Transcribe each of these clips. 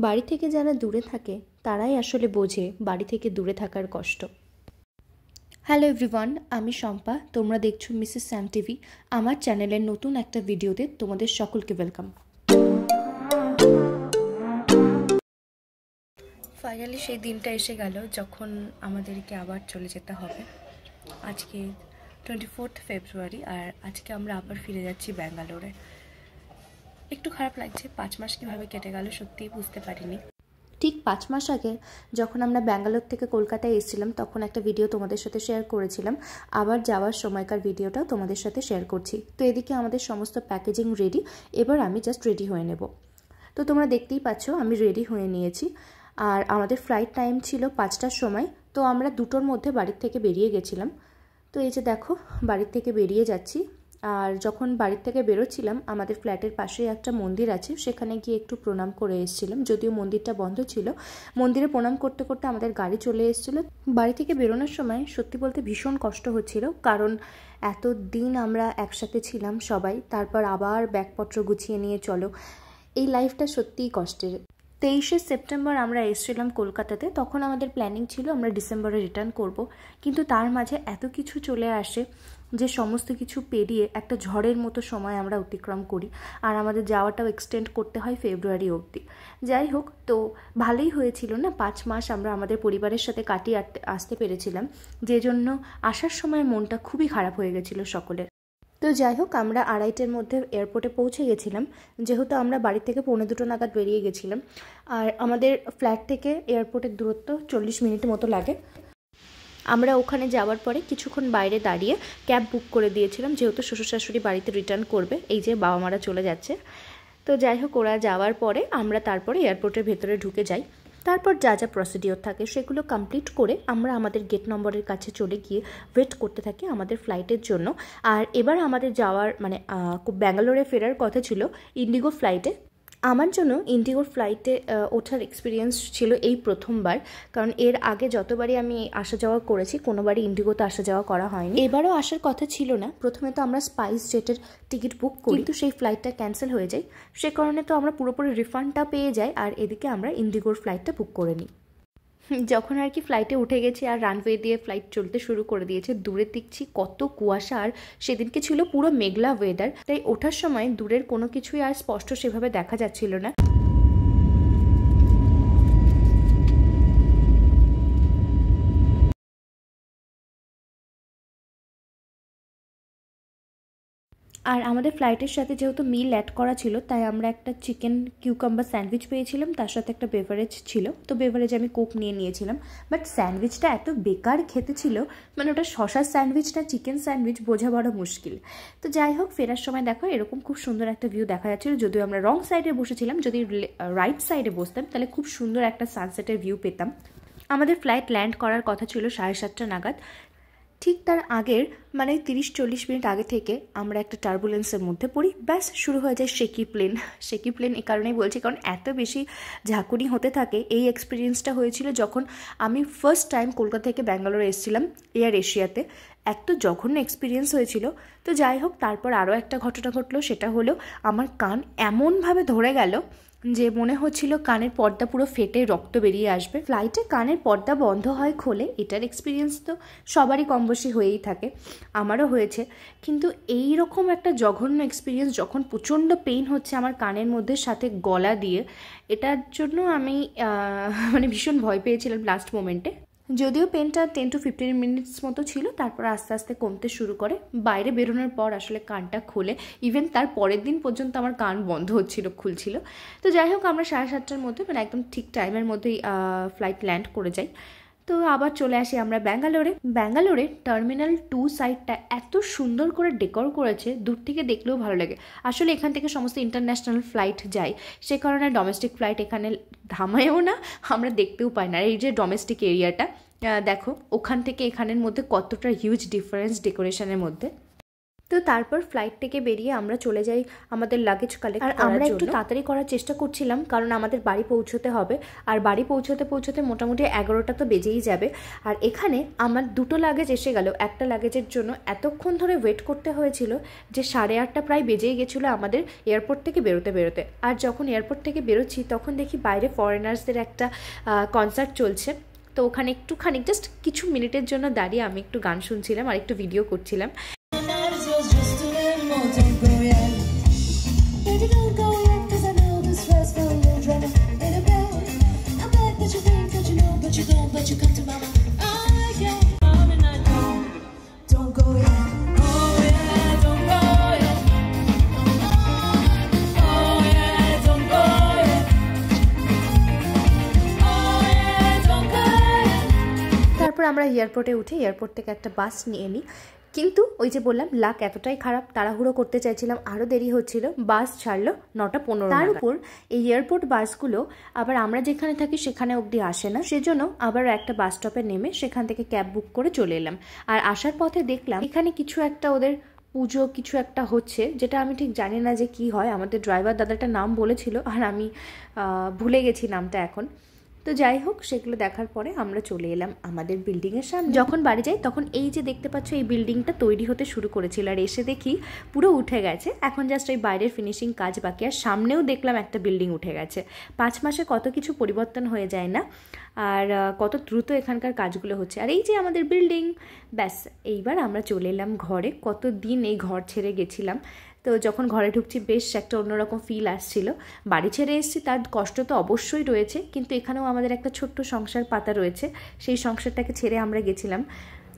বাড়ি থেকে যারা দূরে থাকে তারাই আসলে বোঝে বাড়ি থেকে দূরে থাকার কষ্ট। হ্যালো এভরিওয়ান, আমি শম্পা, তোমরা দেখছো মিসেস স্যাম টিভি। আমার চ্যানেলের নতুন একটা ভিডিওতে তোমাদের সকলকে ওয়েলকাম। ফাইনালি সেই দিনটা এসে গেল যখন আমাদেরকে আবার চলে যেতে হবে। আজকে 24 ফেব্রুয়ারি, আর আজকে আমরা আবার ফিরে যাচ্ছি ব্যাঙ্গালোরে। একটু খারাপ লাগছে, 5 মাস কীভাবে কেটে গেল সত্যিই বুঝতে পারিনি। ঠিক 5 মাস আগে যখন আমরা ব্যাঙ্গালোর থেকে কলকাতায় এসেছিলাম তখন একটা ভিডিও তোমাদের সাথে শেয়ার করেছিলাম। আবার যাওয়ার সময়কার ভিডিওটাও তোমাদের সাথে শেয়ার করছি। তো এদিকে আমাদের সমস্ত প্যাকেজিং রেডি, এবার আমি জাস্ট রেডি হয়ে নেব। তো তোমরা দেখতেই পাচ্ছ আমি রেডি হয়ে নিয়েছি। আর আমাদের ফ্লাইট টাইম ছিল 5টার সময়, তো আমরা 2টোর মধ্যে বাড়ির থেকে বেরিয়ে গেছিলাম। তো এই যে দেখো বাড়ির থেকে বেরিয়ে যাচ্ছি। আর যখন বাড়ির থেকে বেরোচ্ছিলাম আমাদের ফ্ল্যাটের পাশেই একটা মন্দির আছে, সেখানে গিয়ে একটু প্রণাম করে এসেছিলাম। যদিও মন্দিরটা বন্ধ ছিল, মন্দিরে প্রণাম করতে করতে আমাদের গাড়ি চলে এসেছিলো। বাড়ি থেকে বেরোনোর সময় সত্যি বলতে ভীষণ কষ্ট হচ্ছিল, কারণ এত দিন আমরা একসাথে ছিলাম সবাই, তারপর আবার ব্যাগপত্র গুছিয়ে নিয়ে চলো, এই লাইফটা সত্যিই কষ্টের। 23শে সেপ্টেম্বর আমরা এসেছিলাম কলকাতাতে। তখন আমাদের প্ল্যানিং ছিল আমরা ডিসেম্বরে রিটার্ন করব, কিন্তু তার মাঝে এত কিছু চলে আসে যে সমস্ত কিছু পেরিয়ে একটা ঝড়ের মতো সময় আমরা অতিক্রম করি, আর আমাদের যাওয়াটাও এক্সটেন্ড করতে হয় ফেব্রুয়ারি অবধি। যাই হোক, তো ভালোই হয়েছিল না, 5 মাস আমরা আমাদের পরিবারের সাথে কাটিয়ে আসতে পেরেছিলাম, যে জন্য আসার সময় মনটা খুবই খারাপ হয়ে গেছিলো সকলের। তো যাই হোক, আমরা 2:30টার মধ্যে এয়ারপোর্টে পৌঁছে গেছিলাম, যেহেতু আমরা বাড়ি থেকে 1:45 নাগাদ বেরিয়ে গেছিলাম। আর আমাদের ফ্ল্যাট থেকে এয়ারপোর্টের দূরত্ব 40 মিনিট মতো লাগে। আমরা ওখানে যাওয়ার পরে কিছুক্ষণ বাইরে দাঁড়িয়ে ক্যাব বুক করে দিয়েছিলাম, যেহেতু শ্বশুর শাশুড়ি বাড়িতে রিটার্ন করবে, এই যে বাবা মারা চলে যাচ্ছে। তো যাই হোক, ওরা যাওয়ার পরে আমরা তারপরে এয়ারপোর্টের ভেতরে ঢুকে যাই। তারপর যা যা প্রসিডিওর থাকে সেগুলো কমপ্লিট করে আমরা আমাদের গেট নম্বরের কাছে চলে গিয়ে ওয়েট করতে থাকি আমাদের ফ্লাইটের জন্য। আর এবার আমাদের যাওয়ার ব্যাঙ্গালোরে ফেরার কথা ছিল ইন্ডিগো ফ্লাইটে। আমার জন্য ইন্ডিগোর ফ্লাইটে ওঠার এক্সপিরিয়েন্স ছিল এই প্রথমবার, কারণ এর আগে যতবারই আমি আসা যাওয়া করেছি কোনোবারই ইন্ডিগোতে আসা যাওয়া করা হয়নি। এবারও আসার কথা ছিল না। প্রথমে তো আমরা স্পাইস জেটের টিকিট বুক করি, কিন্তু সেই ফ্লাইটটা ক্যান্সেল হয়ে যায়, সে কারণে তো আমরা পুরোপুরি রিফান্ডটা পেয়ে যাই, আর এদিকে আমরা ইন্ডিগোর ফ্লাইটটা বুক করে নিই। যখন আর কি ফ্লাইটে উঠে গেছি আর রানওয়ে দিয়ে ফ্লাইট চলতে শুরু করে দিয়েছে, দূরে দেখছি কত কুয়াশা, আর সেদিনকে ছিল পুরো মেঘলা ওয়েদার, তাই ওঠার সময় দূরের কোনো কিছুই আর স্পষ্ট সেভাবে দেখা যাচ্ছিল না। আর আমাদের ফ্লাইটের সাথে যেহেতু মিল অ্যাড করা ছিল, তাই আমরা একটা চিকেন কিউকাম্বার স্যান্ডউইচ পেয়েছিলাম, তার সাথে একটা বেভারেজ ছিল। তো বেভারেজ আমি কোক নিয়ে নিয়েছিলাম, বাট স্যান্ডউইচটা এত বেকার খেতে ছিল, মানে ওটা শসার স্যান্ডউইচ না চিকেন স্যান্ডউইচ বোঝা বড় মুশকিল। তো যাই হোক, ফেরার সময় দেখো এরকম খুব সুন্দর একটা ভিউ দেখা যাচ্ছিল, যদিও আমরা রং সাইডে বসেছিলাম, যদি রাইট সাইডে বসতাম তাহলে খুব সুন্দর একটা সানসেটের ভিউ পেতাম। আমাদের ফ্লাইট ল্যান্ড করার কথা ছিল 7:30 নাগাদ। ঠিক তার আগের 30-40 মিনিট আগে থেকে আমরা একটা টার্বুলেন্সের মধ্যে পড়ি, ব্যাস শুরু হয়ে যায় শেকি প্লেন। শেকি প্লেন এই কারণেই বলছি কারণ এত বেশি ঝাঁকুনি হতে থাকে। এই এক্সপিরিয়েন্সটা হয়েছিল যখন আমি ফার্স্ট টাইম কলকাতা থেকে ব্যাঙ্গালোরে এসেছিলাম এয়ার এশিয়াতে, এত জঘন্য এক্সপিরিয়েন্স হয়েছিল। তো যাই হোক, তারপর আরও একটা ঘটনা ঘটলো, সেটা হলো আমার কান এমনভাবে ধরে গেল যে মনে হচ্ছিল কানের পর্দা পুরো ফেটে রক্ত বেরিয়ে আসবে। ফ্লাইটে কানের পর্দা বন্ধ হয় খোলে, এটার এক্সপিরিয়েন্স তো সবারই কম বেশি হয়েই থাকে, আমারও হয়েছে। কিন্তু এই রকম একটা জঘন্য এক্সপিরিয়েন্স যখন প্রচণ্ড পেইন হচ্ছে আমার কানের মধ্যে সাথে গলা দিয়ে, এটার জন্য আমি ভীষণ ভয় পেয়েছিলাম লাস্ট মোমেন্টে। যদিও পেনটা 10 to 15 মিনিটস মতো ছিল, তারপর আস্তে আস্তে কমতে শুরু করে। বাইরে বেরোনোর পর আসলে কানটা খোলে, ইভেন তার পরের দিন পর্যন্ত আমার কান বন্ধ খুলছিল। তো যাই হোক, আমরা 7:30টার মধ্যে একদম ঠিক টাইমের মধ্যেই ফ্লাইট ল্যান্ড করে যাই। তো আবার চলে আসি আমরা ব্যাঙ্গালোরে টার্মিনাল 2 সাইডটা এত সুন্দর করে ডেকোর করেছে, দূর থেকে দেখলেও ভালো লাগে। আসলে এখান থেকে সমস্ত ইন্টারন্যাশনাল ফ্লাইট যায়, সে কারণে ডোমেস্টিক ফ্লাইট এখানে থামায়ও না, আমরা দেখতেও পাই না। এই যে ডোমেস্টিক এরিয়াটা দেখো, ওখান থেকে এখানের মধ্যে কতটা হিউজ ডিফারেন্স ডেকোরেশনের মধ্যে। তো তো তারপর ফ্লাইট থেকে বেরিয়ে আমরা চলে যাই আমাদের লাগেজ কালেক্ট করার জন্য। আর আমরা একটু তাড়াতাড়ি করার চেষ্টা করছিলাম, কারণ আমাদের বাড়ি পৌঁছতে হবে, আর বাড়ি পৌঁছতে মোটামুটি 11টা তো বেজেই যাবে। আর এখানে আমার 2টো লাগেজ এসে গেল। একটা লাগেজের জন্য এতক্ষণ ধরে ওয়েট করতে হয়েছিল যে 8:30 প্রায় বেজেই গেছিলো আমাদের এয়ারপোর্ট থেকে বেরোতে। আর যখন এয়ারপোর্ট থেকে বেরোচ্ছি তখন দেখি বাইরে ফরেনার্সদের একটা কনসার্ট চলছে। তো ওখানে একটুখানি জাস্ট কিছু মিনিটের জন্য দাঁড়িয়ে আমি একটু গান শুনছিলাম আর একটু ভিডিও করছিলাম। তারপর আমরা এয়ারপোর্টে উঠে এয়ারপোর্ট থেকে একটা বাস নিয়ে নিই। কিন্তু ওই যে বললাম লাক এতটাই খারাপ, তাড়াহুড়ো করতে চাইছিলাম, আরও দেরি হচ্ছিল, বাস ছাড়লো 9:15। তার উপর এই এয়ারপোর্ট বাসগুলো আবার আমরা যেখানে থাকি সেখানে অবধি আসে না, সেজন্য আবার একটা বাস স্টপে নেমে সেখান থেকে ক্যাব বুক করে চলে এলাম। আর আসার পথে দেখলাম এখানে কিছু একটা ওদের পুজো কিছু একটা হচ্ছে, যেটা আমি ঠিক জানি না যে কি হয়। আমাদের ড্রাইভার দাদাটা নাম বলেছিল আর আমি ভুলে গেছি নামটা এখন। তো যাই হোক, সেগুলো দেখার পরে আমরা চলে এলাম আমাদের বিল্ডিংয়ের সামনে। যখন বাড়ি যাই তখন এই যে দেখতে পাচ্ছ এই বিল্ডিংটা তৈরি হতে শুরু করেছিল, আর এসে দেখি পুরো উঠে গেছে। এখন জাস্ট এই বাইরের ফিনিশিং কাজ বাকি, আর সামনেও দেখলাম একটা বিল্ডিং উঠে গেছে। 5 মাসে কত কিছু পরিবর্তন হয়ে যায় না, আর কত দ্রুত এখানকার কাজগুলো হচ্ছে। আর এই যে আমাদের বিল্ডিং, ব্যাস এইবার আমরা চলে এলাম ঘরে। কতদিন এই ঘর ছেড়ে গেছিলাম, তো যখন ঘরে ঢুকছি বেশ একটা অন্যরকম ফিল আসছিল। বাড়ি ছেড়ে এসেছি, তার কষ্ট তো অবশ্যই রয়েছে, কিন্তু এখানেও আমাদের একটা ছোট্ট সংসার পাতা রয়েছে, সেই সংসারটাকে ছেড়ে আমরা গেছিলাম।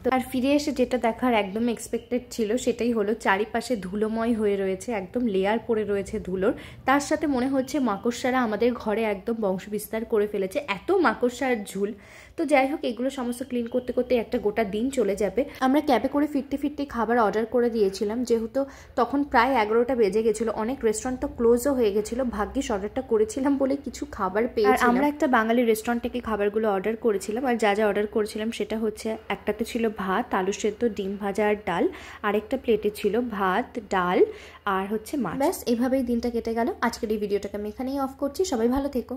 তো আর ফিরে এসে যেটা দেখার একদম এক্সপেক্টেড ছিল সেটাই হলো, চারিপাশে ধুলোময় হয়ে রয়েছে, একদম লেয়ার পড়ে রয়েছে ধুলোর। তার সাথে মনে হচ্ছে মাকড়সারা আমাদের ঘরে একদম বংশবিস্তার করে ফেলেছে, এত মাকড়সার ঝুল। তো যাই হোক, এগুলো সমস্ত ক্লিন করতে করতে একটা গোটা দিন চলে যাবে। আমরা ক্যাবে করে ফিরতে খাবার অর্ডার করে দিয়েছিলাম, যেহেতু তখন প্রায় 11টা বেজে গেছিলো। অনেক রেস্টুরেন্ট তো ক্লোজও হয়ে গেছিলো, ভাগ্যিস অর্ডারটা করেছিলাম বলে কিছু খাবার পেয়েছিলাম। আমরা একটা বাঙালি রেস্টুরেন্ট থেকে খাবারগুলো অর্ডার করেছিলাম, আর যা অর্ডার করেছিলাম সেটা হচ্ছে, একটাতে ছিল ভাত, আলু সেদ্ধ, ডিম ভাজা আর ডাল, আরেকটা প্লেটে ছিল ভাত, ডাল আর হচ্ছে মাছ। ব্যাস এভাবেই দিনটা কেটে গেল। আজকের এই ভিডিওটাকে আমি এখানেই অফ করছি। সবাই ভালো থেকো।